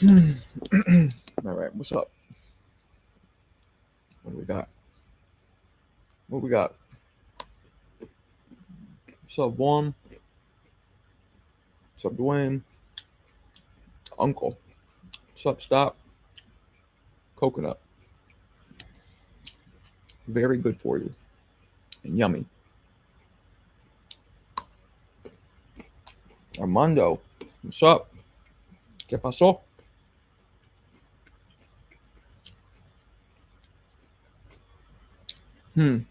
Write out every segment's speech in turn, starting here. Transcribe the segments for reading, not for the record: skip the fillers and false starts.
All right, what's up? What do we got? What we got? What's up, Vaughn? What's up, Dwayne? Uncle. What's up, Stop? Coconut. Very good for you. And yummy. Armando. What's up? ¿Qué pasó? You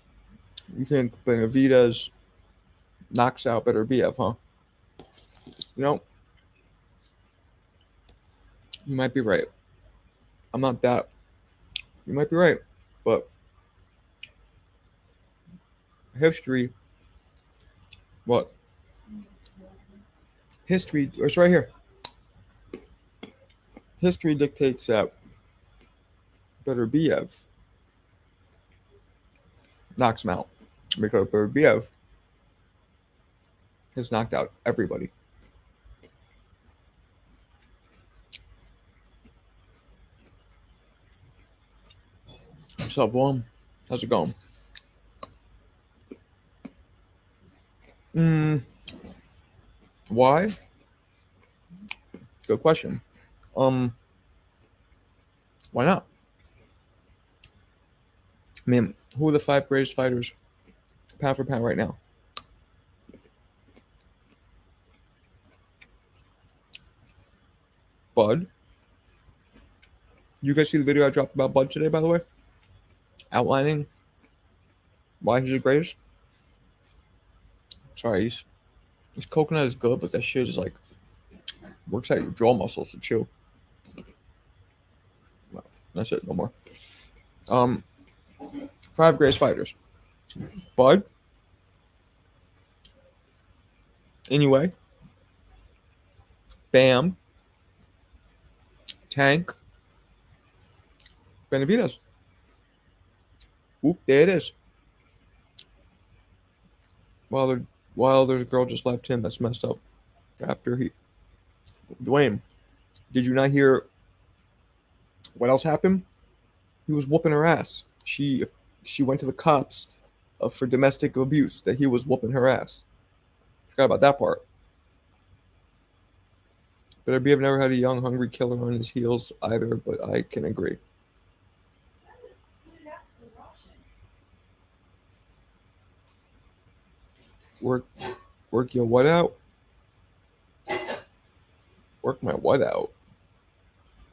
think Benavidez knocks out Beterbiev, huh? You know, you might be right. I'm not that. You might be right. But history, what? History, it's right here. History dictates that Beterbiev knocks him out because Beterbiev has knocked out everybody. What's up, Vaughn? How's it going? Why? Good question. Why not? I mean, who are the 5 greatest fighters pound for pound right now? Bud. You guys see the video I dropped about Bud today, by the way? Outlining why he's the greatest. Sorry, his coconut is good, but that shit is like works out your jaw muscles to chew. No, that's it. No more. 5 greatest fighters. Bud. Anyway. Bam. Tank. Benavidez. Oop, there it is. Wilder's girl just left him. That's messed up. After he, Dwayne, did you not hear what else happened? He was whooping her ass. She went to the cops for domestic abuse. That he was whooping her ass. Forgot about that part. Beterbiev never had a young, hungry killer on his heels either, but I can agree. Work your what out? Work my what out?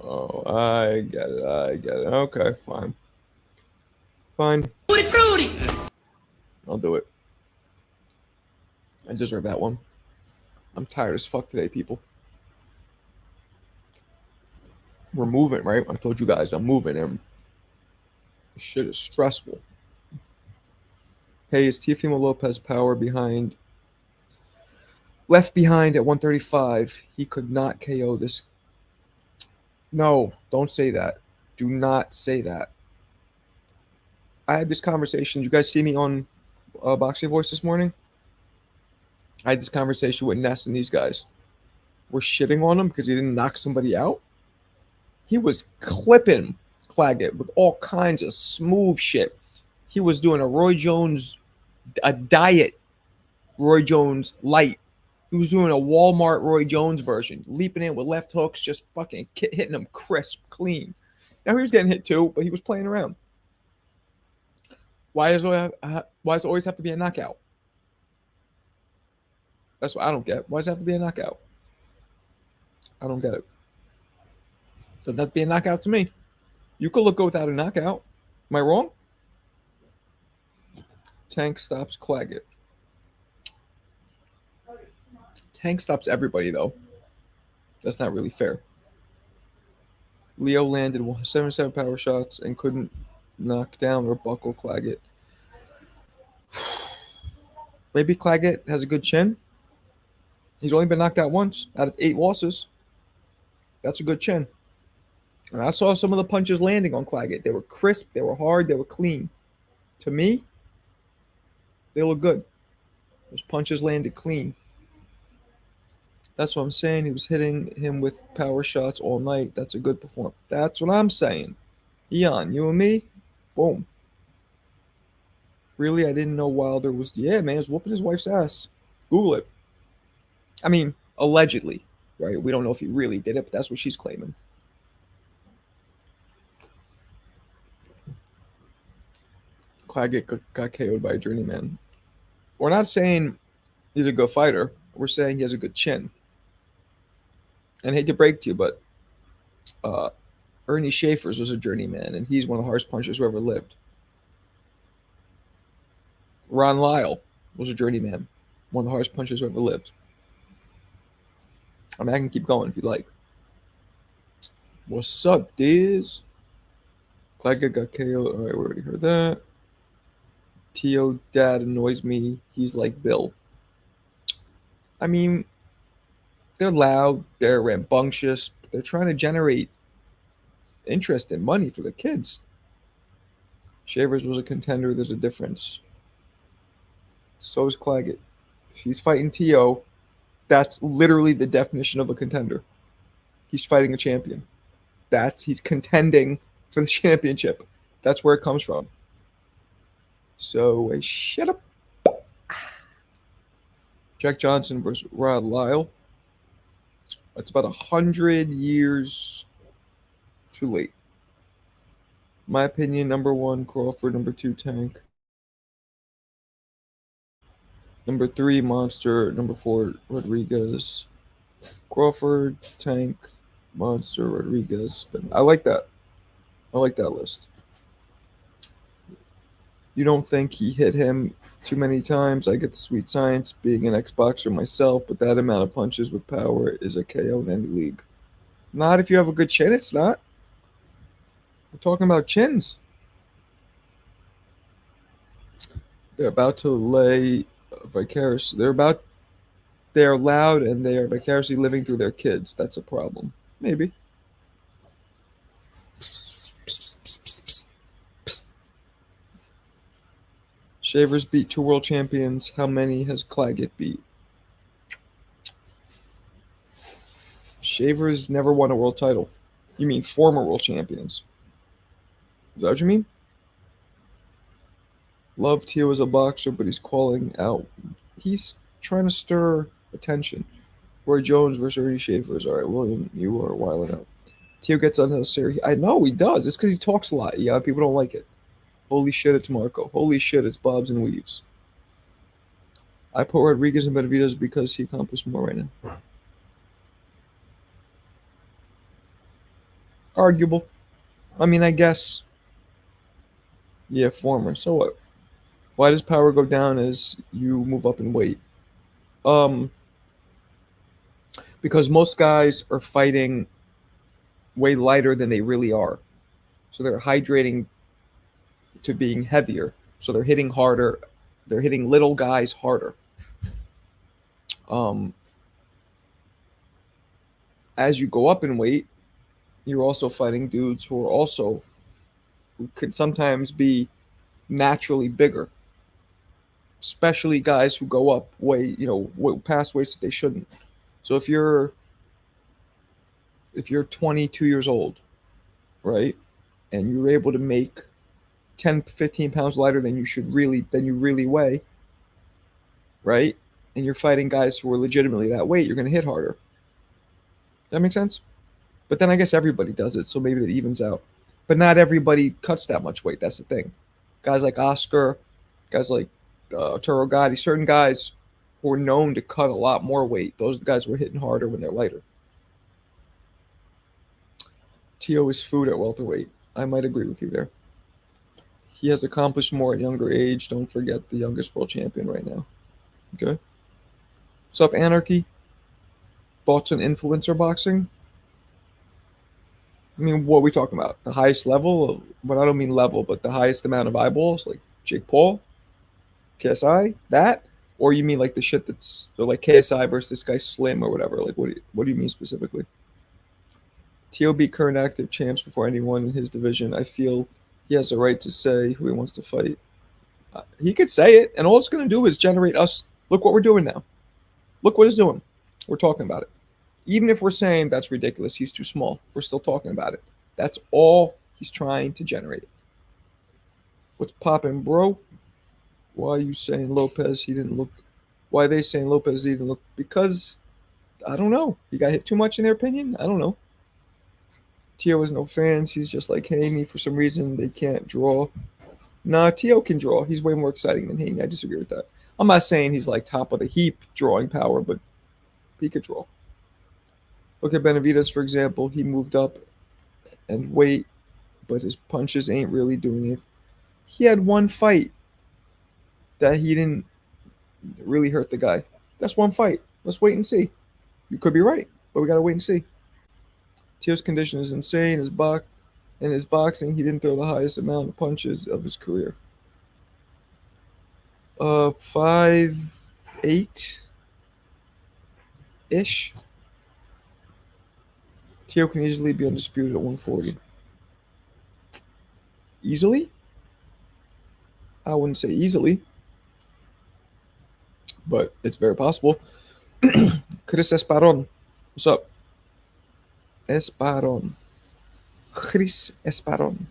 Oh, I get it. Okay, fine. Fruity. I'll do it. I deserve that one. I'm tired as fuck today, people. We're moving, right? I told you guys I'm moving, and this shit is stressful. Hey, is Teofimo Lopez power behind? Left behind at 135. He could not KO this. No, don't say that. Do not say that. I had this conversation. You guys see me on Boxing Voice this morning? I had this conversation with Ness and these guys. We're shitting on him because he didn't knock somebody out. He was clipping Claggett with all kinds of smooth shit. He was doing a Roy Jones, a diet Roy Jones light. He was doing a Walmart Roy Jones version, leaping in with left hooks, just fucking hitting him crisp, clean. Now he was getting hit too, but he was playing around. Why does it always have to be a knockout? That's what I don't get. Why does it have to be a knockout? I don't get it. Doesn't have to be a knockout to me. You could look good without a knockout. Am I wrong? Tank stops Claggett. Tank stops everybody, though. That's not really fair. Leo landed 77 power shots and couldn't knock down or buckle Claggett. Maybe Claggett has a good chin. He's only been knocked out once out of 8 losses. That's a good chin. And I saw some of the punches landing on Claggett. They were crisp, they were hard, they were clean. To me, they look good. Those punches landed clean. That's what I'm saying. He was hitting him with power shots all night. That's a good performance. That's what I'm saying. Eon, you and me, boom. Really, I didn't know Wilder was. Yeah, man, he was whooping his wife's ass. Google it. I mean, allegedly, right? We don't know if he really did it, but that's what she's claiming. Claggett got KO'd by a journeyman. We're not saying he's a good fighter. We're saying he has a good chin. And I hate to break to you, but uh, Ernie Schaefer's was a journeyman, and he's one of the hardest punchers who ever lived. Ron Lyle was a journeyman, one of the hardest punchers who ever lived. I mean, I can keep going if you'd like. What's up, Diz? Claggett got KO'd. All right, we already heard that. Tio dad annoys me. He's like Bill. I mean, they're loud, they're rambunctious, they're trying to generate interest and money for the kids. Shavers was a contender, there's a difference. So is Claggett. If he's fighting Tio, that's literally the definition of a contender. He's fighting a champion. He's contending for the championship. That's where it comes from. So shut up. Jack Johnson versus Rod Lyle. That's about 100 years too late. My opinion, number 1, Crawford. Number 2, Tank. Number 3, Monster. Number 4, Rodriguez. Crawford, Tank, Monster, Rodriguez. I like that. I like that list. You don't think he hit him too many times? I get the sweet science being an ex-boxer myself, but that amount of punches with power is a KO in any league. Not if you have a good chin, it's not. We're talking about chins. They're about to lay vicarious. They're loud and they are vicariously living through their kids. That's a problem. Maybe. Shavers beat 2 world champions. How many has Claggett beat? Shavers never won a world title. You mean former world champions? Is that what you mean? Love Tio as a boxer, but he's calling out. He's trying to stir attention. Roy Jones versus Ernie Schaefer's. All right, William, you are wilding out. Tio gets unnecessary. I know he does. It's because he talks a lot. Yeah, people don't like it. Holy shit, it's Marco. Holy shit, it's Bobs and Weaves. I put Rodriguez and Benavidez because he accomplished more right now. Arguable. I mean, I guess. Yeah, former. So what? Why does power go down as you move up in weight? Because most guys are fighting way lighter than they really are. So they're hydrating to being heavier. So they're hitting harder. They're hitting little guys harder. As you go up in weight, you're also fighting dudes who could sometimes be naturally bigger, especially guys who go up way past weights that they shouldn't. So if you're 22 years old, right, and you're able to make 10, 15 pounds lighter than you really weigh, right, and you're fighting guys who are legitimately that weight, you're going to hit harder. That makes sense? But then I guess everybody does it, so maybe that evens out. But not everybody cuts that much weight. That's the thing. Guys like Oscar, guys like Turo Gotti, certain guys who are known to cut a lot more weight. Those are the guys who are hitting harder when they're lighter. Tio is food at welterweight. I might agree with you there. He has accomplished more at younger age. Don't forget the youngest world champion right now. Okay. What's up, Anarchy? Thoughts on influencer boxing? I mean, what are we talking about? The highest level? But I don't mean level, but the highest amount of eyeballs, like Jake Paul, KSI, that? Or you mean like the shit that's like KSI versus this guy Slim or whatever? Like, what do you mean specifically? Tio beat current active champs before anyone in his division. I feel he has the right to say who he wants to fight. He could say it, and all it's going to do is generate us. Look what we're doing now. Look what it's doing. We're talking about it. Even if we're saying that's ridiculous, he's too small, we're still talking about it. That's all he's trying to generate. What's poppin', bro? Why are you saying Lopez he didn't look? Why are they saying Lopez he didn't look? Because I don't know. He got hit too much in their opinion. I don't know. Tio has no fans. He's just like Haney. For some reason, they can't draw. Nah, Tio can draw. He's way more exciting than Haney. I disagree with that. I'm not saying he's like top of the heap drawing power, but he could draw. Look at Benavidez, for example. He moved up and weight, but his punches ain't really doing it. He had one fight that he didn't really hurt the guy. That's one fight. Let's wait and see. You could be right, but we gotta wait and see. Tio's condition is insane. In his boxing, he didn't throw the highest amount of punches of his career. 5'8" ish. Tio can easily be undisputed at 140. Easily? I wouldn't say easily, but it's very possible. Chris Esparon. What's up? Esparon. Chris Esparon.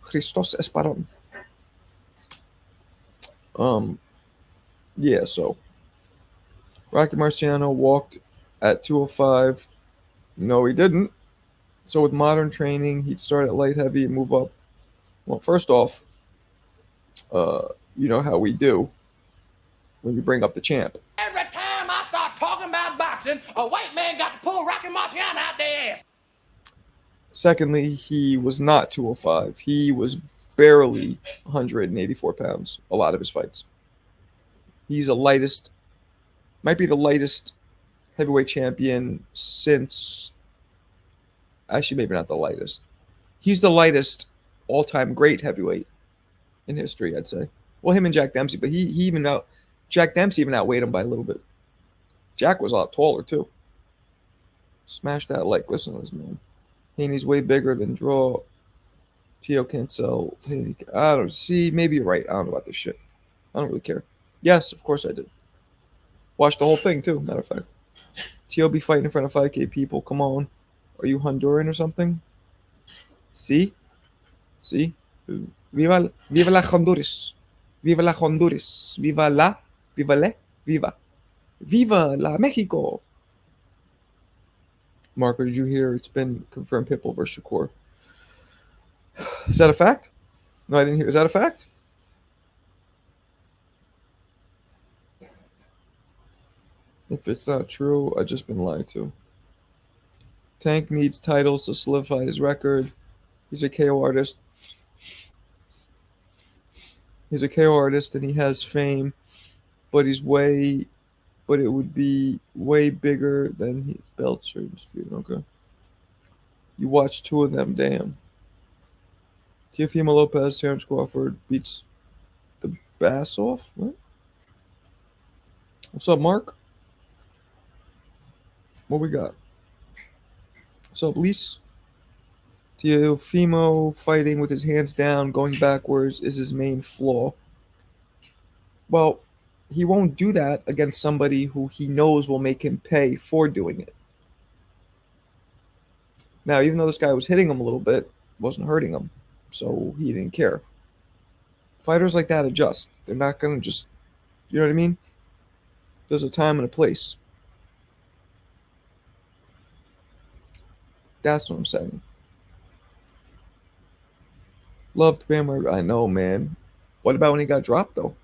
Christos Esparon. Yeah, so Rocky Marciano walked at 205. No, he didn't. So with modern training, he'd start at light heavy and move up. Well, first off, you know how we do when you bring up the champ. Every time I start talking about boxing, a white man got to pull Rocky Marciano out their ass. Secondly, he was not 205. He was barely 184 pounds a lot of his fights. He's the lightest, might be the lightest heavyweight champion since, actually maybe not the lightest. He's the lightest all-time great heavyweight in history, I'd say. Well, him and Jack Dempsey, but Jack Dempsey even outweighed him by a little bit. Jack was a lot taller too. Smash that like. Listen to this, man. Haney's way bigger than draw. Tio can't sell. Haney, I don't see. Maybe you're right. I don't know about this shit. I don't really care. Yes, of course I did. Watched the whole thing too. Matter of fact, Tio be fighting in front of 5K people. Come on, are you Honduran or something? See. Viva la Honduras. Viva la Honduras. Viva la Mexico. Marco, did you hear it's been confirmed Pitbull versus Shakur? Is that a fact? No, I didn't hear. Is that a fact? If it's not true, I've just been lied to. Tank needs titles to solidify his record. He's a KO artist. He's a KO artist and he has fame, but it would be way bigger than his belts are disputed. Okay. You watch two of them, damn. Teofimo Lopez, Terrence Crawford beats the bass off? What? What's up, Mark? What we got? What's up, Lise? Teofimo fighting with his hands down, going backwards is his main flaw. Well, he won't do that against somebody who he knows will make him pay for doing it. Now, even though this guy was hitting him a little bit, wasn't hurting him, so he didn't care. Fighters like that adjust. They're not going to just, you know what I mean? There's a time and a place. That's what I'm saying. Loved Bam. I know, man. What about when he got dropped, though?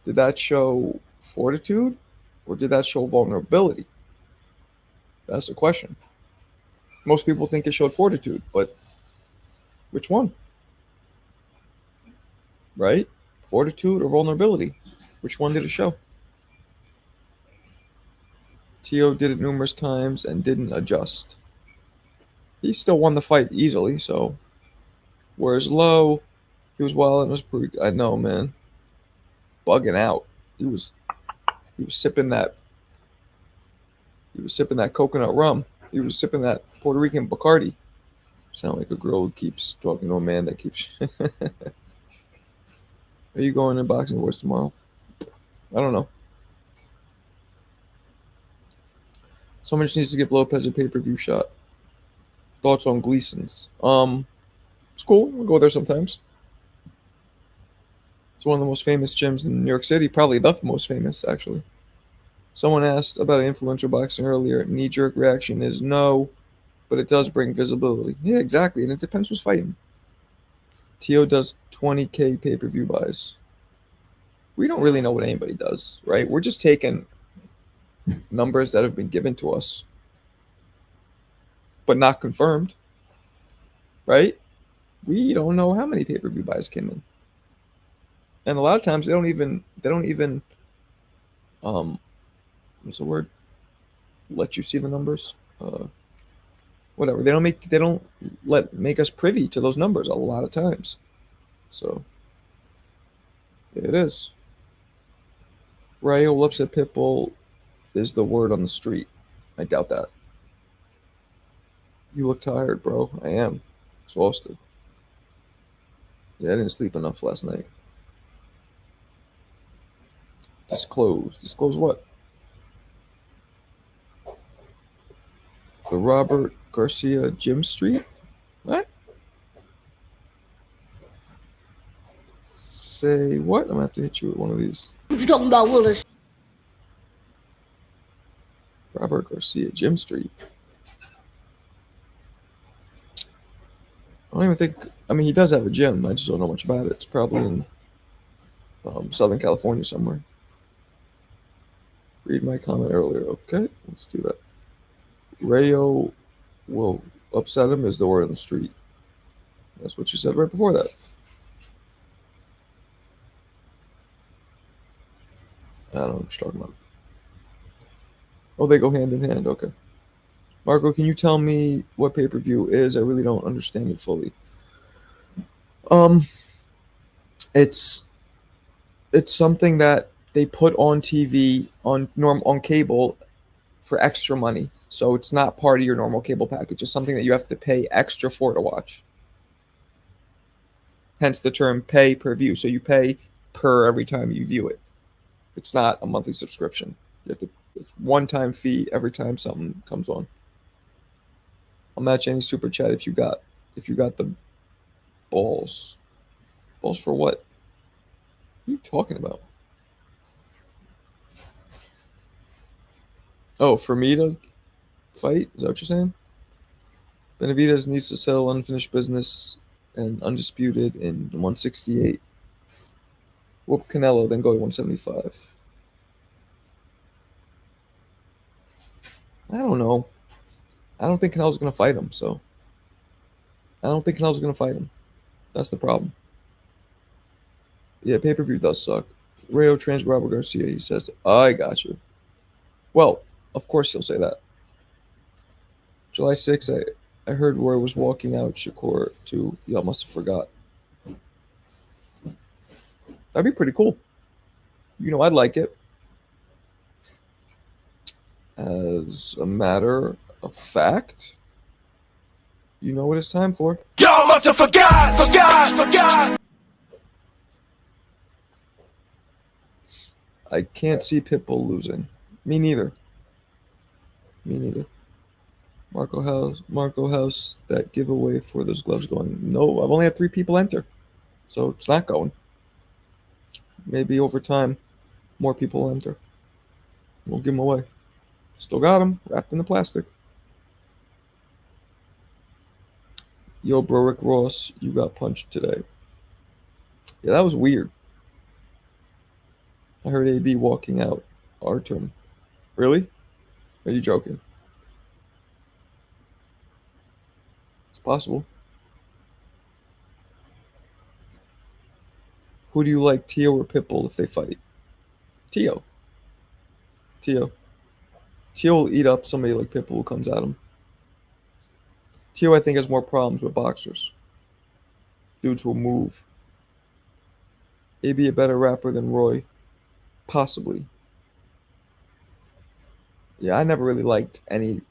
Did that show fortitude or did that show vulnerability? That's the question. Most people think it showed fortitude, but which one? Right? Fortitude or vulnerability? Which one did it show? Tio did it numerous times and didn't adjust. He still won the fight easily, so. Whereas Low, he was wild and was pretty. I know, man. Bugging out. He was sipping that. He was sipping that coconut rum. He was sipping that Puerto Rican Bacardi. Sound like a girl who keeps talking to a man that keeps. Are you going in boxing wars tomorrow? I don't know. Someone just needs to give Lopez a pay-per-view shot. Thoughts on Gleason's? It's cool. We'll go there sometimes. It's one of the most famous gyms in New York City, probably the most famous, actually. Someone asked about influencer boxing earlier. Knee-jerk reaction is no, but it does bring visibility. Yeah, exactly, and it depends who's fighting. Teo does 20K pay-per-view buys. We don't really know what anybody does, right? We're just taking numbers that have been given to us, but not confirmed, right? We don't know how many pay-per-view buys came in, and a lot of times they don't even what's the word? Let you see the numbers. Whatever. They don't make us privy to those numbers a lot of times. So there it is. Rayo upset Pitbull is the word on the street. I doubt that. You look tired, bro. I am. Exhausted. Yeah, I didn't sleep enough last night. Disclose. Disclose what? The Robert Garcia Gym Street? What? Say what? I'm gonna have to hit you with one of these. What you talking about, Willis? Robert Garcia Gym Street. I don't even think. I mean, he does have a gym. I just don't know much about it. It's probably in Southern California somewhere. Read my comment earlier. Okay, let's do that. Rayo will upset him is the word on the street. That's what you said right before that. I don't know what you're talking about. Oh, they go hand in hand. Okay. Marco, can you tell me what pay-per-view is? I really don't understand it fully. Um, it's something that they put on TV on cable for extra money. So it's not part of your normal cable package. It's something that you have to pay extra for to watch. Hence the term pay per view. So you pay per every time you view it. It's not a monthly subscription. You have to it's one-time fee every time something comes on. I'll match any super chat if you got the balls. Balls for what? What are you talking about? Oh, for me to fight? Is that what you're saying? Benavidez needs to settle unfinished business and undisputed in 168. Whoop Canelo, then go to 175. I don't know. I don't think Canelo's going to fight him, so. I don't think Canelo's going to fight him. That's the problem. Yeah, pay-per-view does suck. Rayo trains Robert Garcia. He says, I got you. Well, of course he'll say that. July 6th, I heard Roy was walking out Shakur too. Y'all must have forgot. That'd be pretty cool. You know, I'd like it. As a matter of fact, you know what it's time for. Y'all must have forgot. I can't see Pitbull losing. Me neither. Marco House, that giveaway for those gloves going. No, I've only had 3 people enter. So it's not going. Maybe over time, more people enter. We'll give them away. Still got them, wrapped in the plastic. Yo, bro, Rick Ross, you got punched today. Yeah, that was weird. I heard AB walking out. Our turn. Really? Are you joking? It's possible. Who do you like, Teo or Pitbull, if they fight? Teo. Teo will eat up somebody like Pitbull who comes at him. Teo, I think, has more problems with boxers. Dudes will move. AB a better rapper than Roy? Possibly. Yeah, I never really liked any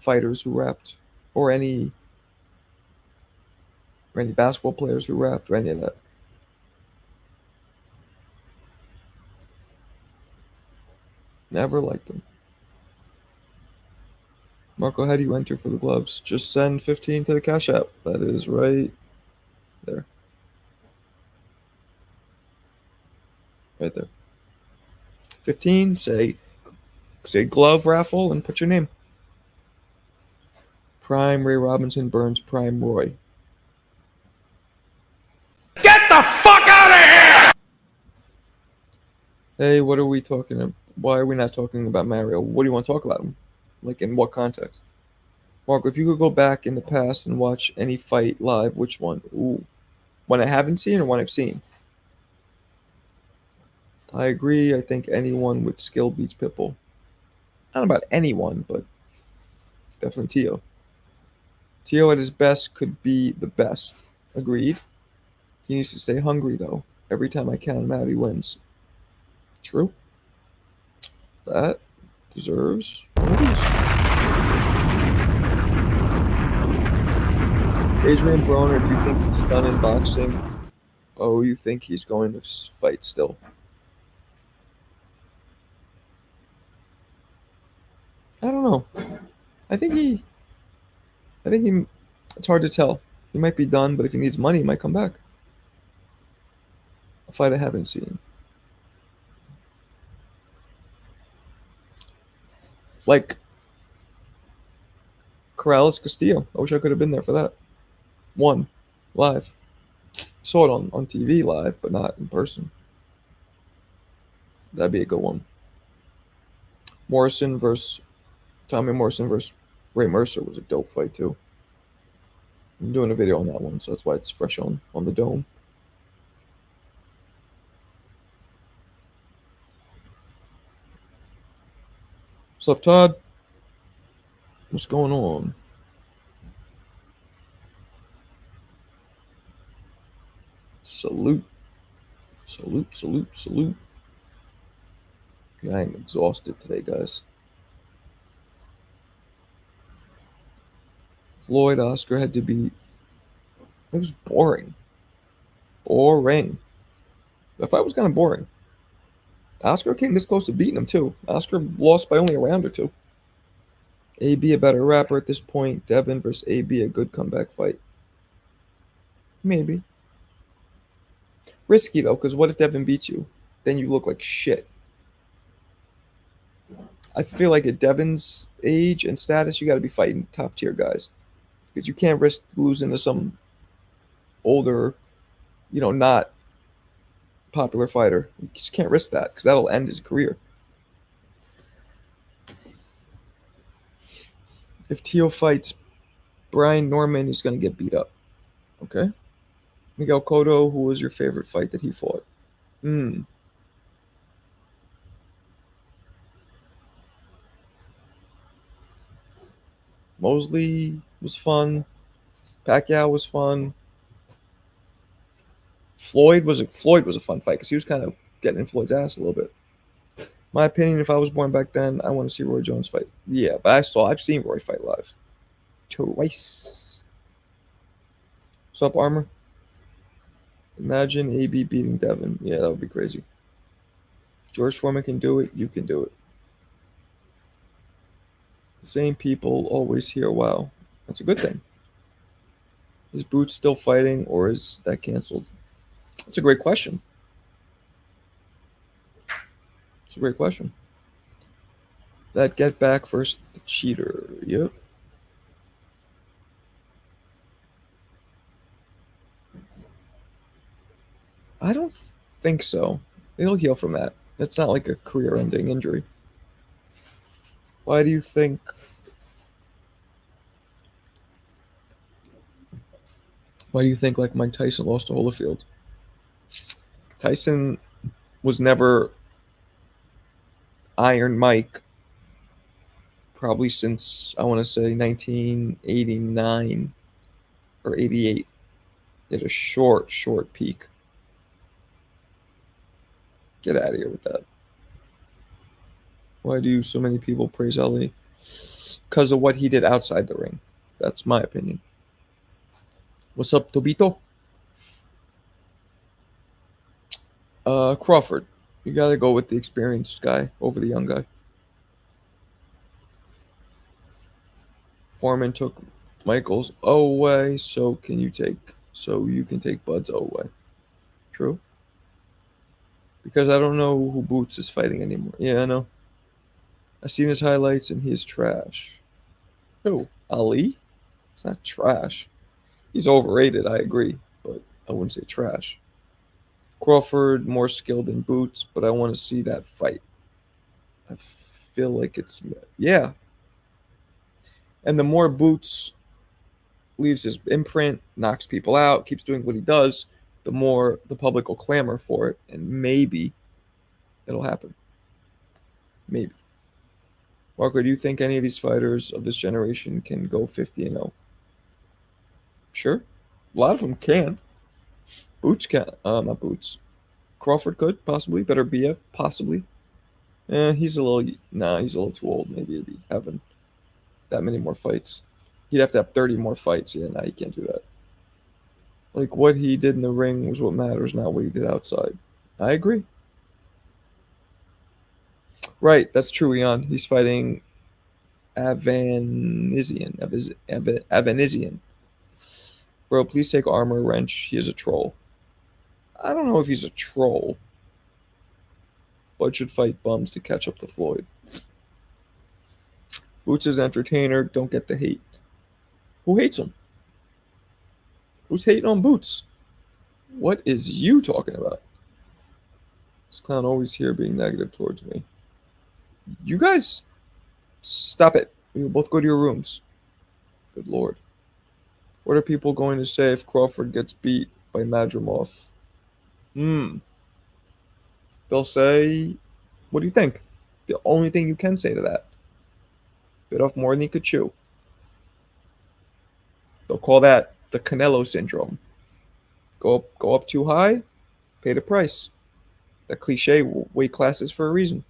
fighters who rapped, or any basketball players who rapped, or any of that. Never liked them. Marco, how do you enter for the gloves? Just send 15 to the Cash App. That is right there. Right there. 15, say glove raffle and put your name. Prime Ray Robinson, Burns, Prime Roy. Get the fuck out of here! Hey, what are we talking about? Why are we not talking about Mario? What do you want to talk about him? Like, in what context? Marco, if you could go back in the past and watch any fight live, which one? Ooh. One I haven't seen or one I've seen? I agree. I think anyone with skill beats Pitbull. Not about anyone, but definitely Tio. Tio at his best could be the best. Agreed. He needs to stay hungry, though. Every time I count him out, he wins. True. That deserves one of these. Adrian Broner, do you think he's done in boxing? Oh, you think he's going to fight still? I don't know. I think he. I think he. It's hard to tell. He might be done, but if he needs money, he might come back. A fight I haven't seen. Like Corrales Castillo. I wish I could have been there for that. One. Live. Saw it on TV live, but not in person. That'd be a good one. Tommy Morrison versus Ray Mercer was a dope fight too. I'm doing a video on that one, so that's why it's fresh on the dome. What's up, Todd? What's going on? Salute. Salute, salute, salute. Yeah, I'm exhausted today, guys. Floyd Oscar had to be. It was boring. Boring. The fight was kind of boring. Oscar came this close to beating him, too. Oscar lost by only a round or two. AB a better rapper at this point. Devin versus AB a good comeback fight. Maybe. Risky, though, because what if Devin beats you? Then you look like shit. I feel like at Devin's age and status, you got to be fighting top tier guys. Because you can't risk losing to some older, not popular fighter. You just can't risk that because that'll end his career. If Tio fights Brian Norman, he's going to get beat up. Okay? Miguel Cotto, who was your favorite fight that he fought? Mosley was fun. Pacquiao was fun. Floyd was a fun fight because he was kind of getting in Floyd's ass a little bit. My opinion, if I was born back then, I want to see Roy Jones fight. Yeah, but I've seen Roy fight live. Twice. What's up, Armor? Imagine AB beating Devin. Yeah, that would be crazy. If George Foreman can do it, you can do it. The same people always hear, wow. That's a good thing. Is Boots still fighting or is that canceled? That's a great question. It's a great question. That get back versus the cheater. Yep. I don't think so. He'll heal from that. It's not like a career-ending injury. Why do you think? Why do you think like Mike Tyson lost to Holyfield? Tyson was never Iron Mike. Probably since I want to say 1989 or 88. He had a short peak. Get out of here with that. Why do so many people praise Ali? Because of what he did outside the ring. That's my opinion. What's up, Tobito? Crawford. You got to go with the experienced guy over the young guy. Foreman took Michaels away, so you can take Bud's away. True. Because I don't know who Boots is fighting anymore. Yeah, I know. I've seen his highlights and he is trash. Who? Ali? It's not trash. He's overrated, I agree, but I wouldn't say trash. Crawford more skilled than Boots, but I want to see that fight. I feel like it's yeah. And the more Boots leaves his imprint, knocks people out, keeps doing what he does, the more the public will clamor for it, and maybe it'll happen. Maybe. Marco, do you think any of these fighters of this generation can go 50-0? Sure. A lot of them can. Boots can. Not Boots. Crawford could, possibly. Beterbiev, possibly. He's a little. Nah, he's a little too old. Maybe to be having that many more fights. He'd have to have 30 more fights. Yeah, nah, he can't do that. Like, what he did in the ring was what matters, not what he did outside. I agree. Right, that's true, Ian. He's fighting Avanizian. Bro, please take Armor Wrench. He is a troll. I don't know if he's a troll. Bud should fight bums to catch up to Floyd. Boots is entertainer. Don't get the hate. Who hates him? Who's hating on Boots? What is you talking about? This clown always here being negative towards me. You guys, stop it. We will both go to your rooms. Good lord. What are people going to say if Crawford gets beat by Madrimov? They'll say, what do you think? The only thing you can say to that. Bit off more than he could chew. They'll call that the Canelo syndrome. Go up too high, pay the price. That cliche weight classes for a reason.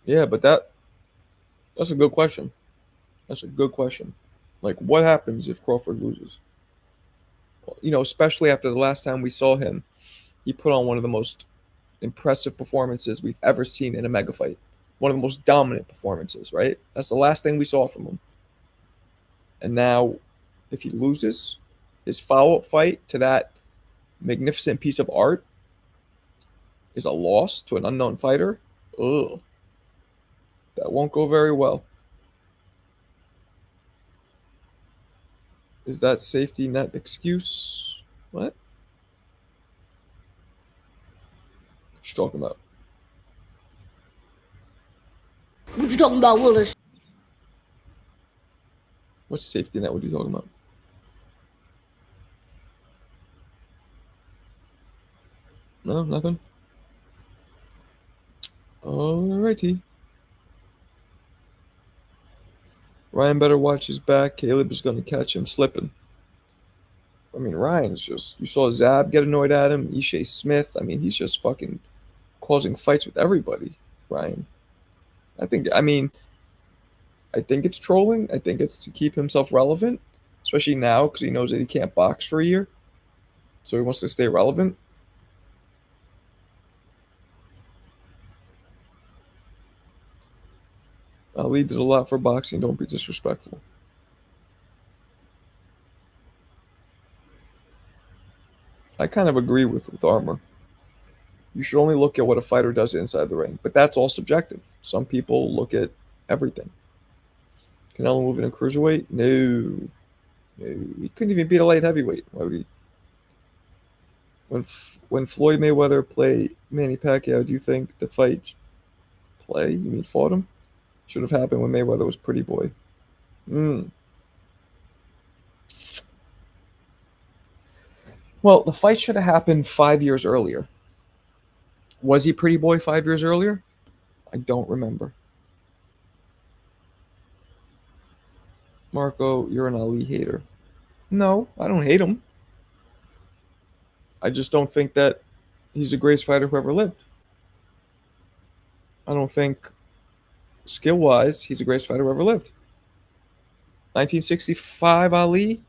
Yeah, but that's a good question. That's a good question. Like, what happens if Crawford loses? Especially after the last time we saw him, he put on one of the most impressive performances we've ever seen in a mega fight. One of the most dominant performances, right? That's the last thing we saw from him. And now, if he loses, his follow-up fight to that magnificent piece of art is a loss to an unknown fighter. Ugh. That won't go very well. Is that safety net excuse? What? What you talking about? What you talking about, Willis? What safety net? What are you talking about? No, nothing. Alrighty. Ryan better watch his back. Caleb is going to catch him slipping. I mean, Ryan's just. You saw Zab get annoyed at him. Ishe Smith. I mean, he's just fucking causing fights with everybody. Ryan. I think it's trolling. I think it's to keep himself relevant, especially now because he knows that he can't box for a year. So he wants to stay relevant. Ali did a lot for boxing. Don't be disrespectful. I kind of agree with Armor. You should only look at what a fighter does inside the ring, but that's all subjective. Some people look at everything. Canelo moving in cruiserweight? No. He couldn't even beat a light heavyweight. Why would he? When Floyd Mayweather played Manny Pacquiao, do you think the fight you mean fought him? Should have happened when Mayweather was pretty boy. Well, the fight should have happened 5 years earlier. Was he pretty boy 5 years earlier? I don't remember. Marco, you're an Ali hater. No, I don't hate him. I just don't think that he's the greatest fighter who ever lived. I don't think skill-wise he's the greatest fighter who ever lived. 1965 Ali,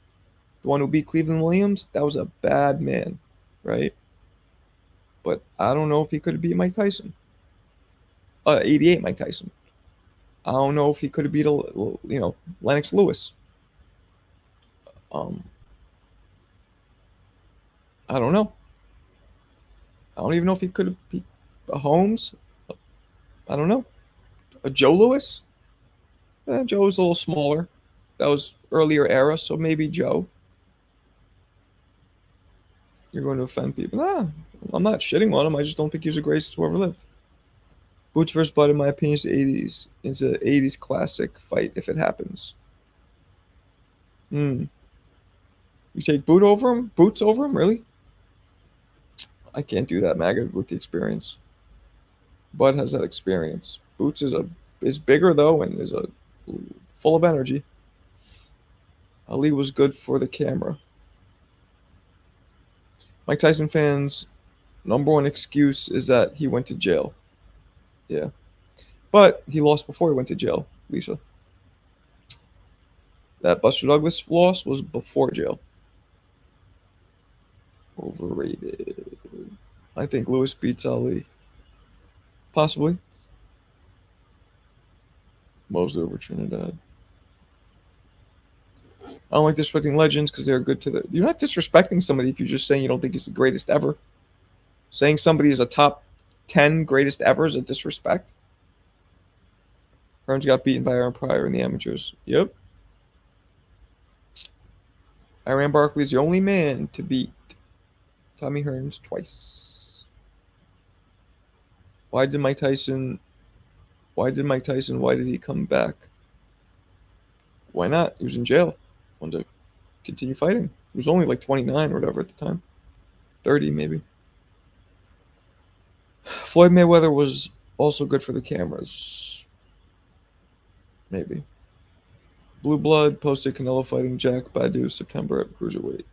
the one who beat Cleveland Williams, that was a bad man, right? but I don't know if he could have beat Mike Tyson. 88 Mike Tyson. I don't know if he could have beat Lennox Lewis. Um, I don't know. I don't even know if he could have beat Holmes. I don't know. A Joe Lewis? Joe was a little smaller. That was earlier era, so maybe Joe. You're going to offend people. Nah, I'm not shitting on him. I just don't think he was the greatest who ever lived. Boots versus Blood, in my opinion, is the 80s. It's an 80s classic fight if it happens. You take Boots over him? Really? I can't do that, Maggot, with the experience. Bud has that experience. Boots is bigger though and is full of energy. Ali was good for the camera. Mike Tyson fans' number one excuse is that he went to jail. Yeah. But he lost before he went to jail, Lisa. That Buster Douglas loss was before jail. Overrated. I think Lewis beats Ali. Possibly. Mosley over Trinidad. I don't like disrespecting legends because they're good to the. You're not disrespecting somebody if you're just saying you don't think he's the greatest ever. Saying somebody is a top 10 greatest ever is a disrespect. Hearns got beaten by Aaron Pryor in the amateurs. Yep. Iran Barkley is the only man to beat Tommy Hearns twice. Why did Mike Tyson? Why did he come back? Why not? He was in jail. Wanted to continue fighting. He was only like 29 or whatever at the time. 30 maybe. Floyd Mayweather was also good for the cameras. Maybe. Blue Blood posted Canelo fighting Jack Badu September at cruiserweight.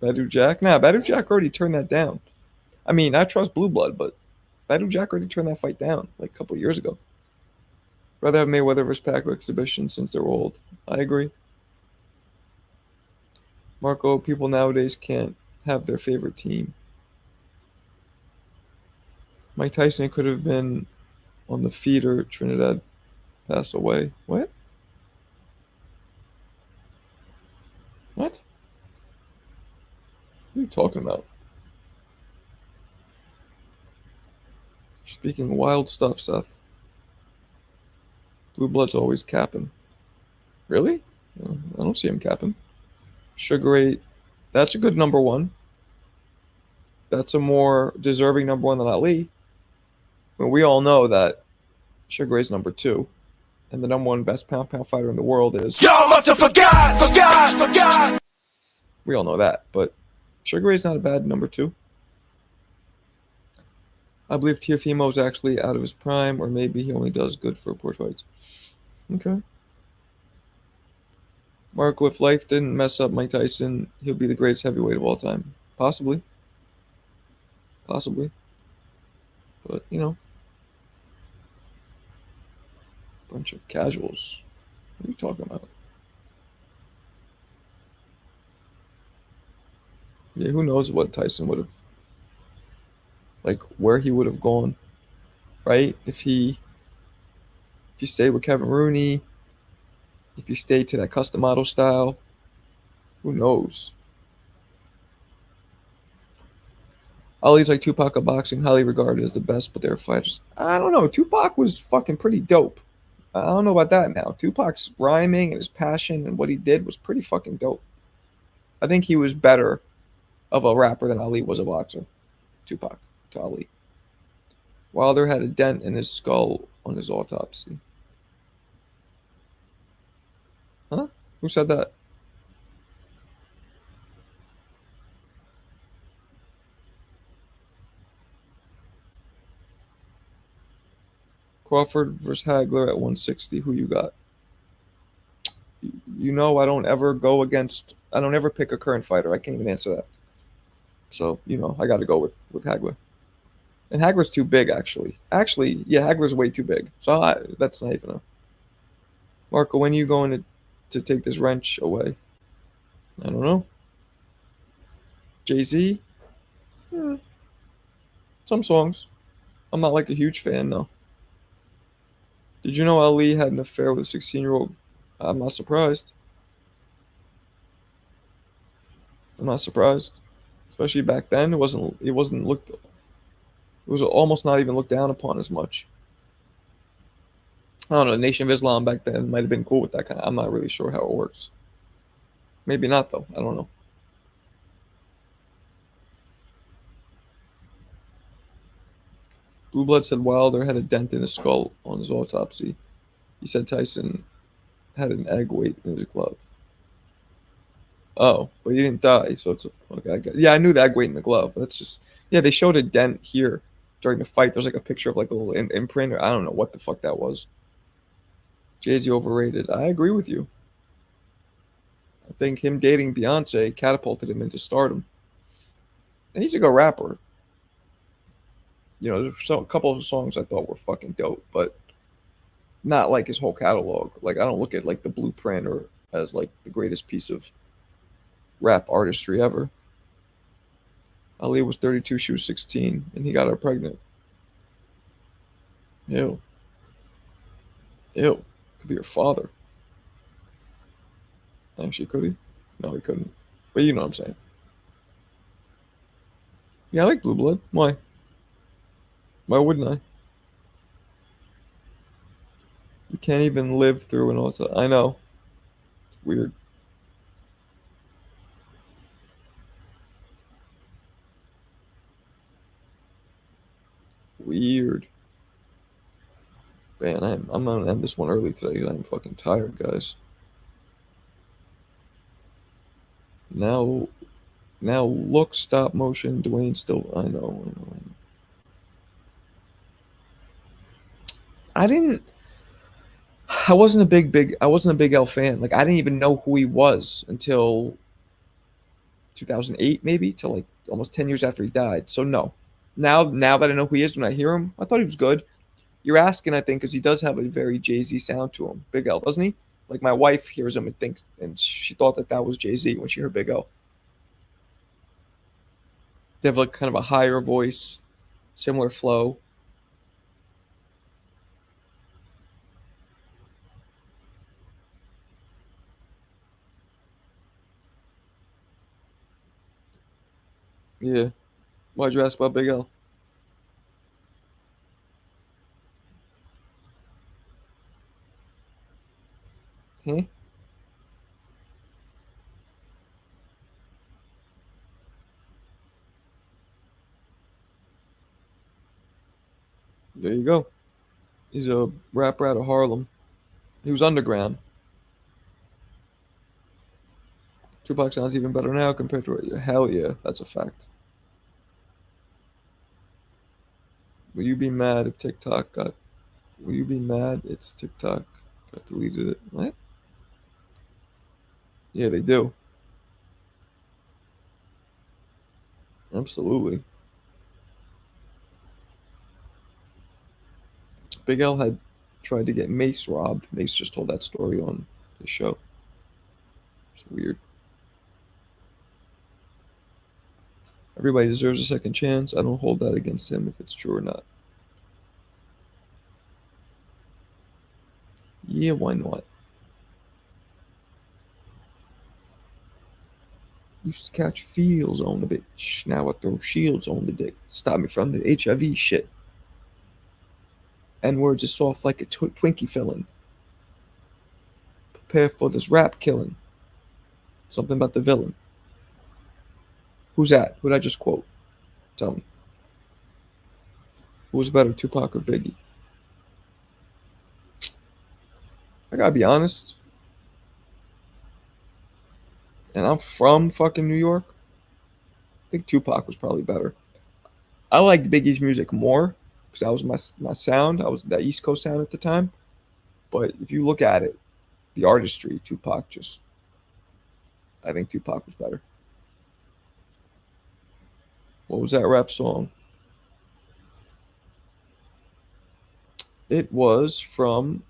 Badu Jack? Nah, Badu Jack already turned that down. I mean, I trust Blue Blood, but Badu Jack already turned that fight down like a couple years ago. Rather have Mayweather versus Pacquiao exhibition since they're old. I agree. Marco, people nowadays can't have their favorite team. Mike Tyson could have been on the feeder. Trinidad passed away. What? What? What are you talking about? You're speaking wild stuff, Seth. Blue Blood's always capping. Really? I don't see him capping. Sugar 8, that's a good number one. That's a more deserving number one than Ali. I mean, we all know that Sugar 8's number 2. And the number one best pound fighter in the world is... Y'all must have forgot! We all know that, but Sugar Ray's not a bad number 2. I believe Teofimo is actually out of his prime, or maybe he only does good for poor fights. Okay. Marco, if life didn't mess up Mike Tyson, he'll be the greatest heavyweight of all time. Possibly. Possibly. But, bunch of casuals. What are you talking about? Yeah, who knows what Tyson would have, like, where he would have gone, right? If he stayed with Kevin Rooney, if he stayed to that custom model style, who knows? Ali's like Tupac of boxing, highly regarded as the best, but they're fighters. I don't know. Tupac was fucking pretty dope. I don't know about that now. Tupac's rhyming and his passion and what he did was pretty fucking dope. I think he was better of a rapper than Ali was a boxer. Tupac to Ali. Wilder had a dent in his skull on his autopsy. Huh? Who said that? Crawford versus Hagler at 160. Who you got? I don't ever pick a current fighter. I can't even answer that. So, I got to go with Hagler. And Hagler's too big, actually. Yeah, Hagler's way too big. So that's not even a... Marco, when are you going to take this wrench away? I don't know. Jay-Z? Some songs. I'm not like a huge fan though. Did you know Ali had an affair with a 16-year-old? I'm not surprised. I'm not surprised. Especially back then, it wasn't looked it was almost not even looked down upon as much. I don't know, the Nation of Islam back then might have been cool with that kind of. I'm not really sure how it works. Maybe not though. I don't know. Blue Blood said Wilder had a dent in his skull on his autopsy. He said Tyson had an egg weight in his glove. Oh, but he didn't die, so it's okay. Yeah, I knew the egg weight in the glove. That's just yeah. They showed a dent here during the fight. There's like a picture of like a little imprint. Or I don't know what the fuck that was. Jay-Z overrated. I agree with you. I think him dating Beyonce catapulted him into stardom. And he's a good rapper. You know, there's a couple of songs I thought were fucking dope, but not like his whole catalog. Like I don't look at like the Blueprint or as like the greatest piece of rap artistry ever. Ali was 32, she was 16, and he got her pregnant. Ew. Ew. Could be her father. Actually, could he? No, he couldn't. But you know what I'm saying. Yeah, I like Blue Blood. Why? Why wouldn't I? You can't even live through an auto. I know. It's weird. Weird. Man, I'm gonna end this one early today because I'm fucking tired, guys. Now, now look, stop motion. Dwayne still. I know. I know. I didn't. I wasn't a big. I wasn't a Big L fan. Like I didn't even know who he was until 2008, maybe till like almost 10 years after he died. So no. Now that I know who he is, when I hear him, I thought he was good. You're asking, I think, because he does have a very Jay Z sound to him. Big L, doesn't he? Like my wife hears him and thinks, and she thought that that was Jay Z when she heard Big L. They have like kind of a higher voice, similar flow. Yeah. Why'd you ask about Big L? Huh? There you go. He's a rapper out of Harlem. He was underground. Tupac sounds even better now compared to hell yeah, that's a fact. Will you be mad if TikTok got? Will you be mad? It's TikTok got deleted. It what? Yeah, they do. Absolutely. Big L had tried to get Mace robbed. Mace just told that story on the show. It's weird. Everybody deserves a second chance. I don't hold that against him if it's true or not. Yeah, why not? Used to catch feels on the bitch. Now I throw shields on the dick. Stop me from the HIV shit. N words is soft like a Twinkie filling. Prepare for this rap killing. Something about the villain. Who's that? Who'd I just quote? Tell me. Who was better, Tupac or Biggie? I gotta be honest. And I'm from fucking New York. I think Tupac was probably better. I liked Biggie's music more because that was my sound. I was that East Coast sound at the time. But if you look at it, the artistry, Tupac just. I think Tupac was better. What was that rap song? It was from.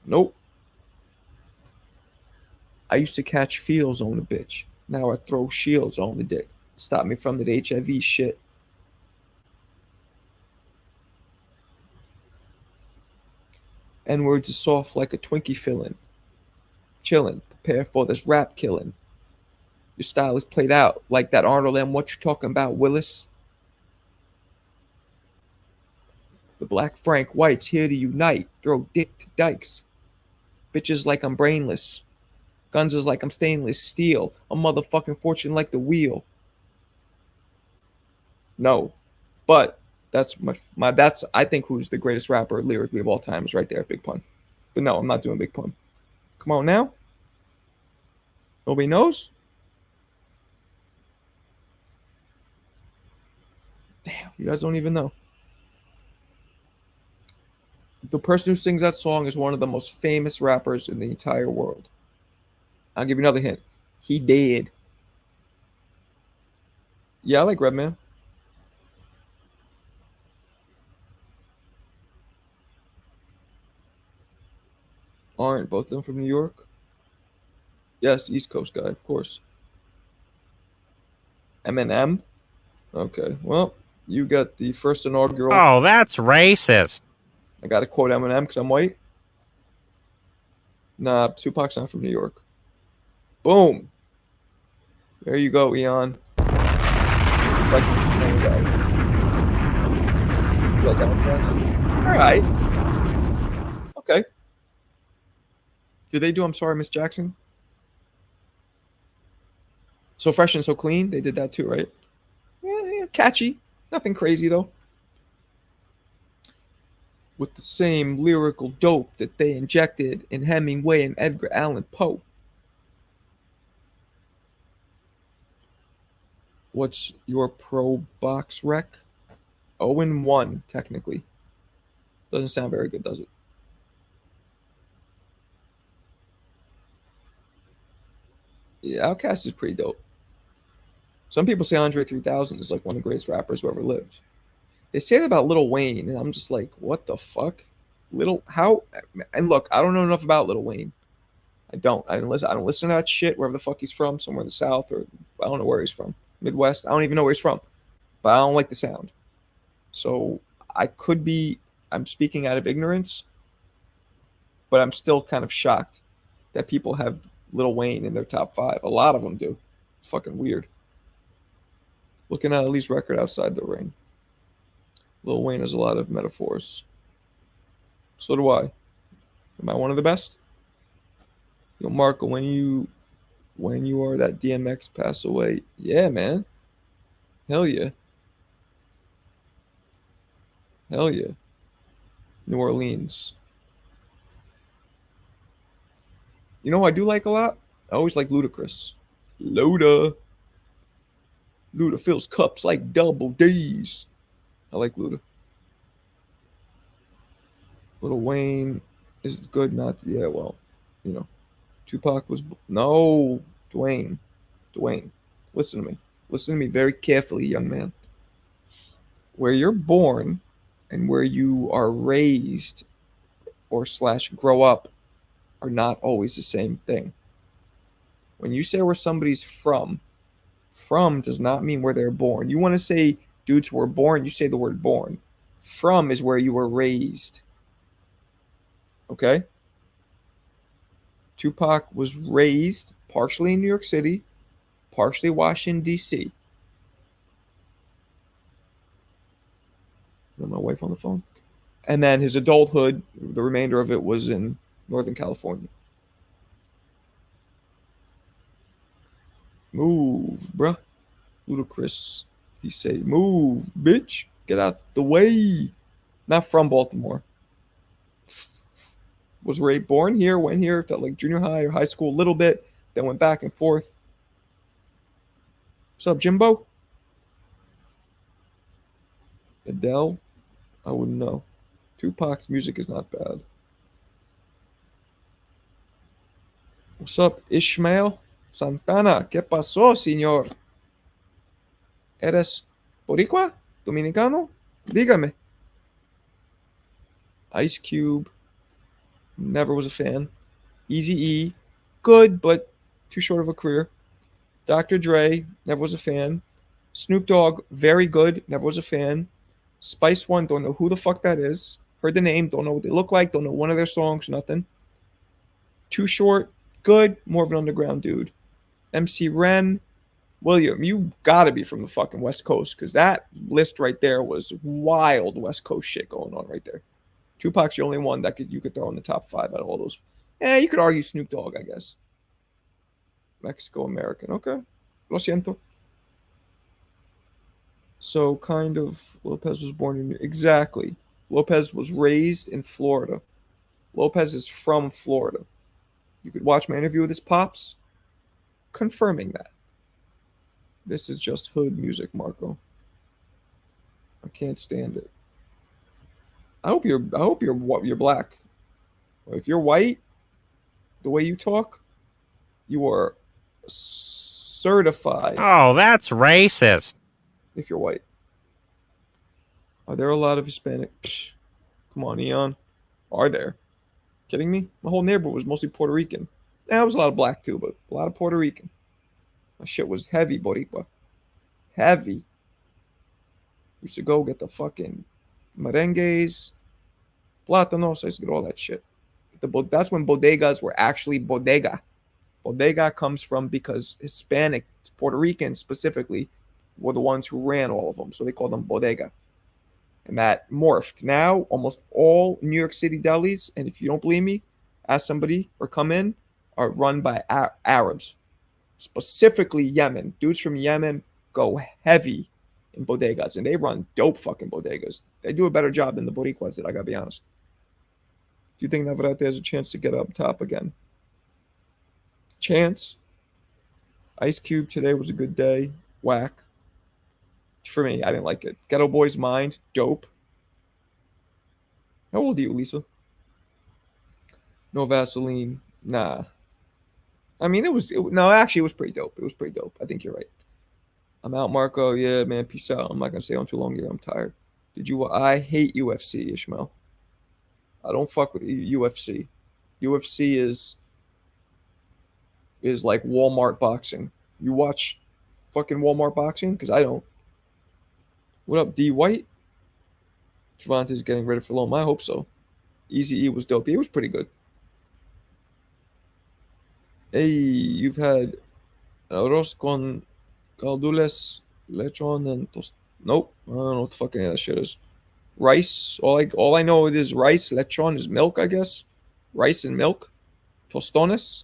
Nope. I used to catch feels on the bitch. Now I throw shields on the dick. Stop me from the HIV shit. N-words is soft like a Twinkie fillin'. Chillin', prepare for this rap killin'. Your style is played out like that Arnold M. What you talking about, Willis? The black Frank White's here to unite. Throw dick to dykes. Bitches like I'm brainless. Guns is like I'm stainless steel. A motherfucking fortune like the wheel. No. But that's my that's I think who's the greatest rapper lyrically of all time is right there, Big Pun. But no, I'm not doing Big Pun. Come on now. Nobody knows? Damn, you guys don't even know. The person who sings that song is one of the most famous rappers in the entire world. I'll give you another hint. He dead. Yeah, I like Redman. Aren't both of them from New York? Yes, East Coast guy, of course. Eminem? Okay, well, you got the first inaugural. Oh, that's racist. I got to quote Eminem because I'm white. Nah, Tupac's not from New York. Boom. There you go, Eon. Like Outkast? All right. Okay. Did they do I'm Sorry, Miss Jackson? So Fresh and So Clean? They did that too, right? Yeah, catchy. Nothing crazy, though. With the same lyrical dope that they injected in Hemingway and Edgar Allan Poe. What's your pro box rec? 0-1, technically. Doesn't sound very good, does it? Yeah, Outkast is pretty dope. Some people say Andre 3000 is like one of the greatest rappers who ever lived. They say that about Lil Wayne, and I'm just like, what the fuck? How? And look, I don't know enough about Lil Wayne. I don't listen to that shit wherever the fuck he's from, somewhere in the South, or I don't know where he's from. Midwest. I don't even know where he's from. But I don't like the sound. So I'm speaking out of ignorance, but I'm still kind of shocked that people have Lil Wayne in their top 5. A lot of them do. It's fucking weird. Looking at Ali's record outside the ring. Lil Wayne has a lot of metaphors. So do I. Am I one of the best? Yo, Marco, when you are that DMX pass away, yeah, man. Hell yeah. Hell yeah. New Orleans. You know who I do like a lot? I always like Ludacris. Luda fills cups like double D's. I like Luda. Lil Wayne is good, not yeah. Well, you know, Tupac was no Dwayne. Listen to me. Listen to me very carefully, young man. Where you're born and where you are raised or / grow up are not always the same thing. When you say where somebody's from does not mean where they're born. You want to say dudes were born, you say the word born. From is where you were raised. Okay? Tupac was raised partially in New York City, partially Washington, D.C. Is my wife on the phone? And then his adulthood, the remainder of it was in Northern California. Move, bruh. Ludacris. He say, move, bitch. Get out the way. Not from Baltimore. Was born here, went here, felt like junior high or high school a little bit, then went back and forth. What's up, Jimbo? Adele? I wouldn't know. Tupac's music is not bad. What's up, Ishmael? Santana, ¿qué pasó, señor? ¿Eres boricua? ¿Dominicano? Dígame. Ice Cube. Never was a fan. Eazy-E. Good, but too short of a career. Dr. Dre. Never was a fan. Snoop Dogg. Very good. Never was a fan. Spice One. Don't know who the fuck that is. Heard the name, don't know what they look like, don't know one of their songs, nothing. Too Short, good, more of an underground dude. MC Ren, William, you gotta be from the fucking West Coast, because that list right there was wild West Coast shit going on right there. Tupac's the only one that you could throw in the top 5 out of all those. You could argue Snoop Dogg, I guess. Mexico American, okay. Lo siento. So kind of Lopez was born in exactly. Lopez was raised in Florida. Lopez is from Florida. You could watch my interview with his pops, confirming that. This is just hood music, Marco. I can't stand it. I hope you're black. If you're white, the way you talk, you are certified. Oh, that's racist. If you're white. Are there a lot of Hispanic? Psh, come on, Eon. Are there? Kidding me? My whole neighborhood was mostly Puerto Rican. There was a lot of black too, but a lot of Puerto Rican. My shit was heavy, Boricua. Heavy. Used to go get the fucking merengues, plátanos. I used to get all that shit. That's when bodegas were actually bodega. Bodega comes from because Hispanic, Puerto Ricans specifically, were the ones who ran all of them. So they called them bodega. And that morphed. Now, almost all New York City delis, and if you don't believe me, ask somebody or come in, are run by Arabs. Specifically Yemen. Dudes from Yemen go heavy in bodegas, and they run dope fucking bodegas. They do a better job than the Boricuas did, I gotta be honest. Do you think Navarrete has a chance to get up top again? Chance. Ice Cube today was a good day. Whack. For me, I didn't like it. Ghetto Boy's Mind, dope. How old are you, Lisa? No Vaseline, nah. I mean, it was pretty dope. It was pretty dope. I think you're right. I'm out, Marco. Yeah, man, peace out. I'm not gonna stay on too long here. I'm tired. I hate UFC, Ishmael. I don't fuck with UFC. UFC is like Walmart boxing. You watch fucking Walmart boxing? Because I don't. What up, D White? Gervonta is getting ready for Loma. I hope so. Easy E was dope. He was pretty good. Hey, you've had arroz con caldules, lechon, and tost. Nope, I don't know what the fuck any of that shit is. Rice. All I know is rice. Lechon is milk, I guess. Rice and milk. Tostones.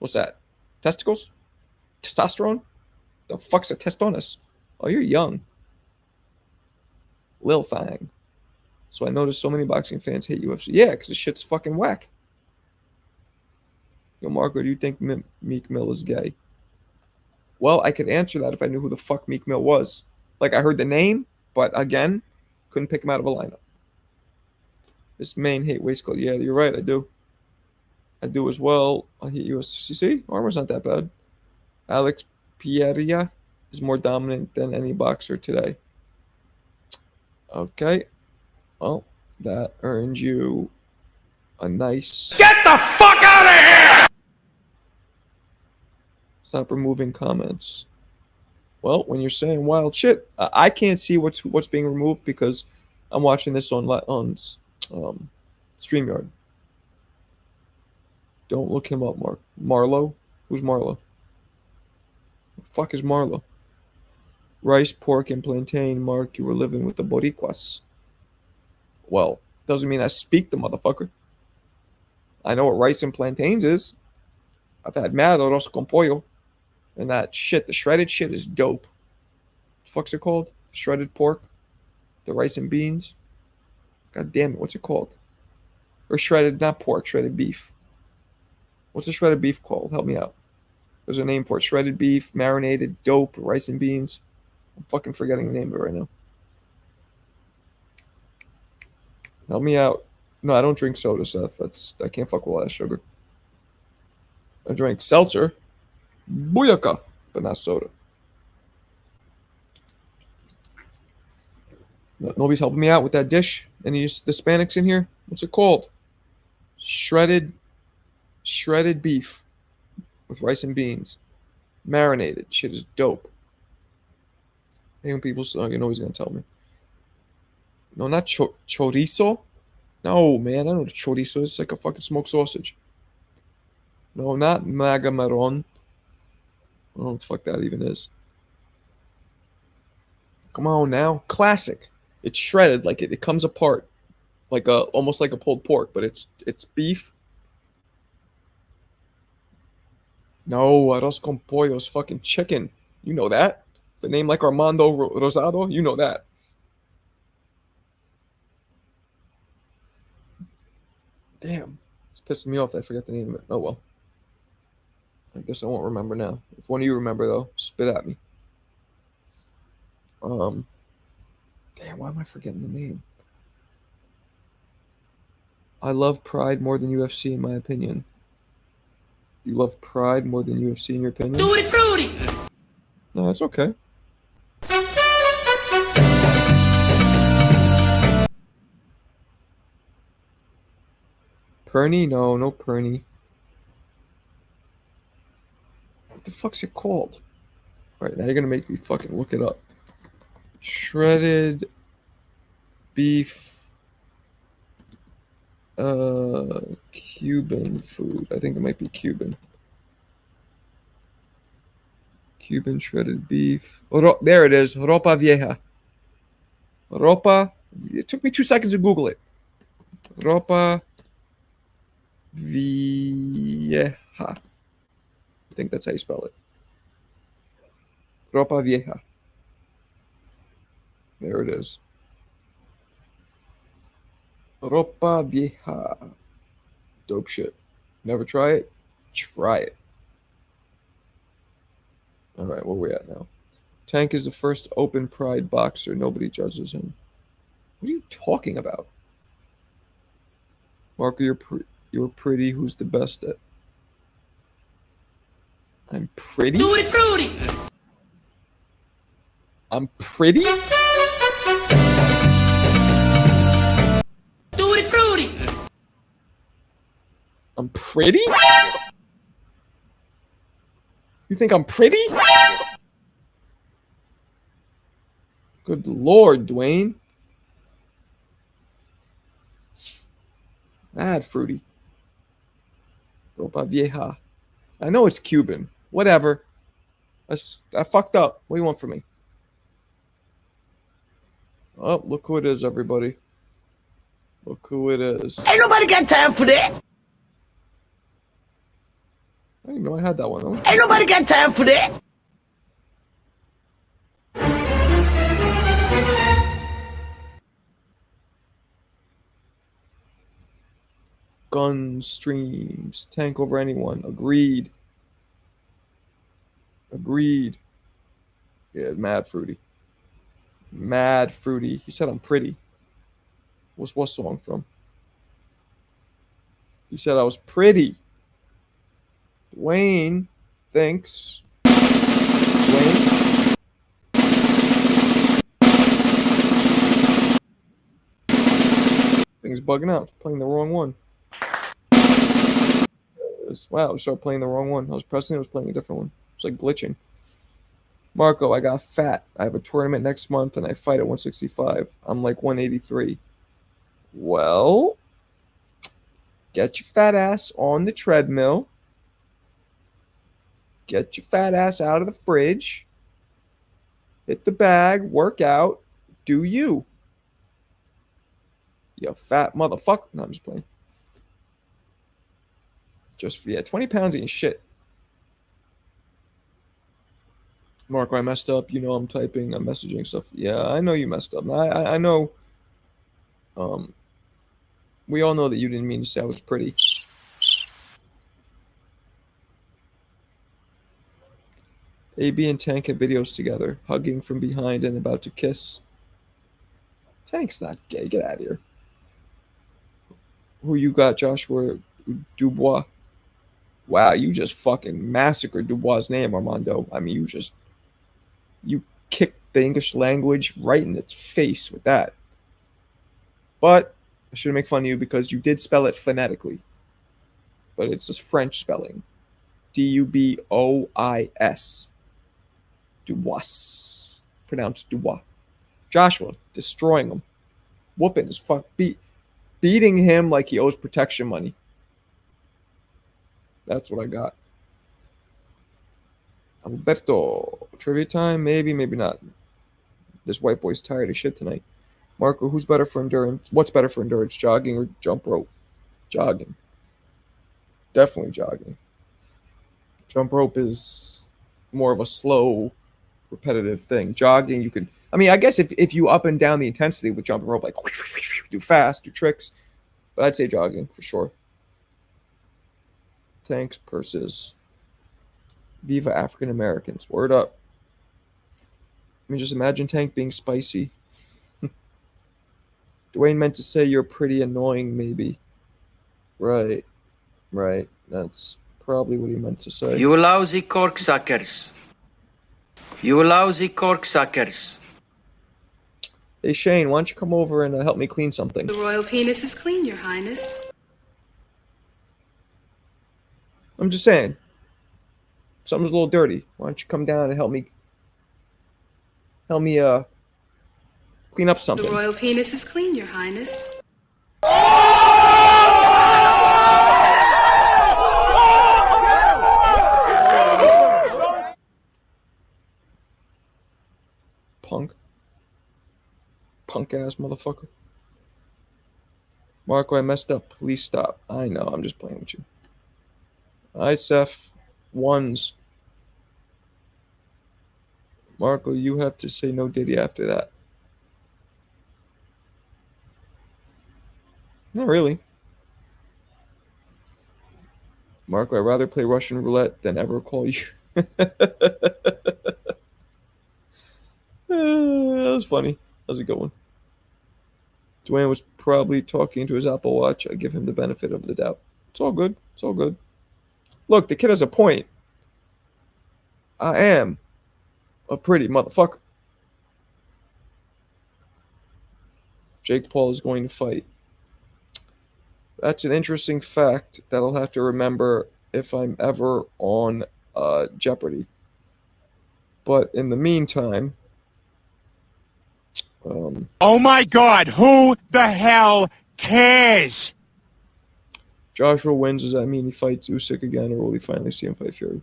What's that? Testicles? Testosterone? The fuck's a testones? Oh, you're young. Lil Fang. So I noticed so many boxing fans hate UFC. Yeah, because the shit's fucking whack. Yo, Marco, do you think Meek Mill is gay? Well, I could answer that if I knew who the fuck Meek Mill was. Like, I heard the name, but again, couldn't pick him out of a lineup. This main hate waistcoat. Yeah, you're right, I do. I do as well. I hate UFC. You see? Armor's not that bad. Alex Pieria is more dominant than any boxer today. Okay. Well, that earned you a nice... Get the fuck out of here! Stop removing comments. Well, when you're saying wild shit, I can't see what's being removed because I'm watching this on StreamYard. Don't look him up, Mark. Marlo? Who's Marlo? The fuck is Marlo? Rice, pork, and plantain. Mark, you were living with the Boricuas. Well, doesn't mean I speak the motherfucker. I know what rice and plantains is. I've had mad arroz con pollo. And that shit, the shredded shit is dope. What the fuck's it called? The shredded pork? The rice and beans? God damn it, what's it called? Or shredded, not pork, shredded beef. What's a shredded beef called? Help me out. There's a name for it. Shredded beef, marinated, dope, rice and beans. I'm fucking forgetting the name of it right now. Help me out. No, I don't drink soda, Seth. I can't fuck with all that sugar. I drink seltzer. Booyaka, but not soda. Nobody's helping me out with that dish. Any Hispanics in here? What's it called? Shredded beef with rice and beans. Marinated. Shit is dope. Hey, when people say, you know he's going to tell me. No, not chorizo. No, man, I know the chorizo. It's like a fucking smoked sausage. No, not magamaron. I don't know what the fuck that even is. Come on now. Classic. It's shredded, like it comes apart. Like a almost like a pulled pork, but it's beef. No, arroz con pollo is fucking chicken. You know that. The name like Armando Rosado, you know that. Damn. It's pissing me off that I forget the name of it. Oh well. I guess I won't remember now. If one of you remember though, spit at me. Um Damn, why am I forgetting the name? I love Pride more than UFC in my opinion. You love Pride more than UFC in your opinion? Tutti frutti! No, that's okay. Perny? No, no Perny. What the fuck's it called? Alright, now you're gonna make me fucking look it up. Shredded beef Cuban food. I think it might be Cuban. Cuban shredded beef. There it is. Ropa vieja. Ropa. It took me 2 seconds to Google it. Ropa vieja. I think that's how you spell it. Ropa vieja. There it is. Ropa vieja. Dope shit. Never try it? Try it. Alright, where we at now? Tank is the first open pride boxer. Nobody judges him. What are you talking about? Marco, you're pretty. Who's the best at? I'm pretty? Tutti frutti! I'm pretty? Tutti frutti! I'm pretty? You think I'm pretty? Good lord, Dwayne. Mad fruity. Ropa vieja. I know it's Cuban. Whatever. I fucked up. What do you want from me? Oh, look who it is, everybody. Look who it is. Ain't nobody got time for that! I didn't know I had that one. Ain't nobody got time for that! Gun streams. Tank over anyone. Agreed. Agreed. Yeah, mad fruity. Mad fruity. He said I'm pretty. What's what song from? He said I was pretty. Dwayne thinks. Dwayne. Thing's bugging out. It's playing the wrong one. Wow, I started playing the wrong one. I was pressing it, was playing a different one. It's like glitching. Marco, I got fat. I have a tournament next month and I fight at 165. I'm like 183. Well, get your fat ass on the treadmill. Get your fat ass out of the fridge. Hit the bag, work out, do you. You fat motherfucker. No, I'm just playing. Just, yeah, 20 pounds ain't shit. Marco, I messed up. You know I'm typing, I'm messaging stuff. Yeah, I know you messed up. I know. We all know that you didn't mean to say I was pretty. AB and Tank have videos together, hugging from behind and about to kiss. Tank's not gay. Get out of here. Who you got, Joshua Dubois? Wow, you just fucking massacred Dubois' name, Armando. I mean, you kicked the English language right in its face with that. But I shouldn't make fun of you because you did spell it phonetically. But it's just French spelling. Dubois. Dubois. Pronounced Dubois. Joshua, destroying him. Whooping his fuck beat. beating him like he owes protection money. That's what I got. Alberto, trivia time? Maybe, maybe not. This white boy's tired as shit tonight. Marco, who's better for endurance? What's better for endurance, jogging or jump rope? Jogging. Definitely jogging. Jump rope is more of a slow, repetitive thing. Jogging, you could. I mean, I guess if you up and down the intensity with jumping rope, like do fast, do tricks, but I'd say jogging for sure. Tanks, purses. Viva African Americans. Word up. I mean, just imagine Tank being spicy. Dwayne meant to say you're pretty annoying, maybe. Right. Right. That's probably what he meant to say. You lousy corksuckers. You lousy corksuckers. Hey, Shane, why don't you come over and help me clean something? The royal penis is clean, Your Highness. I'm just saying. Something's a little dirty. Why don't you come down and help me clean up The something? royal penis is clean, Your Highness. Punk ass motherfucker. Marco, I messed up. Please stop. I know, I'm just playing with you. Alright, Seth. Ones. Marco, you have to say no Diddy after that. Not really. Marco, I'd rather play Russian roulette than ever call you. That was funny. That was a good one. Dwayne was probably talking to his Apple Watch. I give him the benefit of the doubt. It's all good. It's all good. Look, the kid has a point. I am a pretty motherfucker. Jake Paul is going to fight. That's an interesting fact that I'll have to remember if I'm ever on Jeopardy. But in the meantime, Oh my God, who the hell cares? Joshua wins. Does that mean he fights Usyk again, or will we finally see him fight Fury?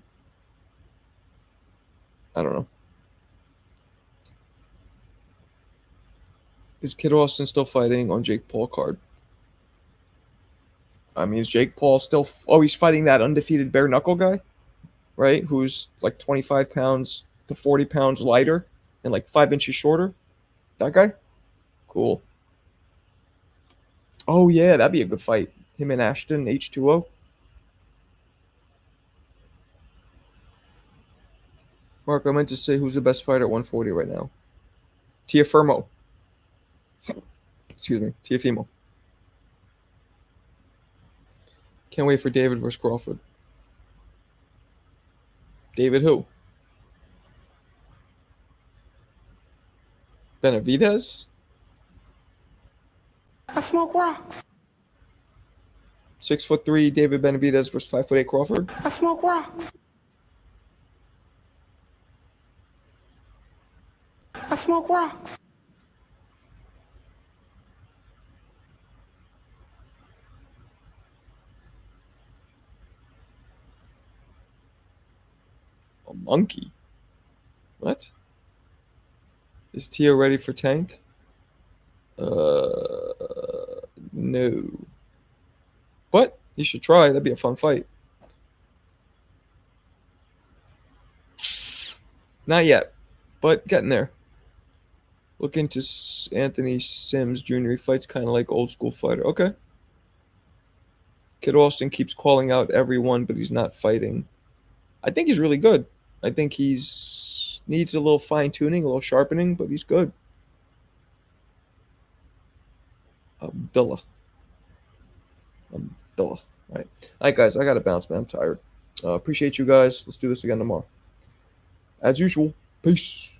I don't know. Is Kid Austin still fighting on Jake Paul card? I mean, is Jake Paul still... Oh, he's fighting that undefeated bare knuckle guy, right? Who's like 25 pounds to 40 pounds lighter and like 5 inches shorter? That guy? Cool. Oh, yeah, that'd be a good fight. Him and Ashton, H2O. Mark, I meant to say who's the best fighter at 140 right now. Teofimo. Excuse me, Teofimo. Can't wait for David versus Crawford. David who? Benavidez? I smoke rocks. 6'3" David Benavidez versus 5'8" Crawford. I smoke rocks. I smoke rocks. A monkey? What? Is Tio ready for Tank? No. But he should try. That'd be a fun fight. Not yet, but getting there. Look into Anthony Sims Jr. He fights kind of like old school fighter. Okay. Kid Austin keeps calling out everyone, but he's not fighting. I think he's really good. I think he's needs a little fine tuning, a little sharpening, but he's good. Abdullah. All right, guys, I got to bounce, man. I'm tired. Appreciate you guys. Let's do this again tomorrow. As usual, peace.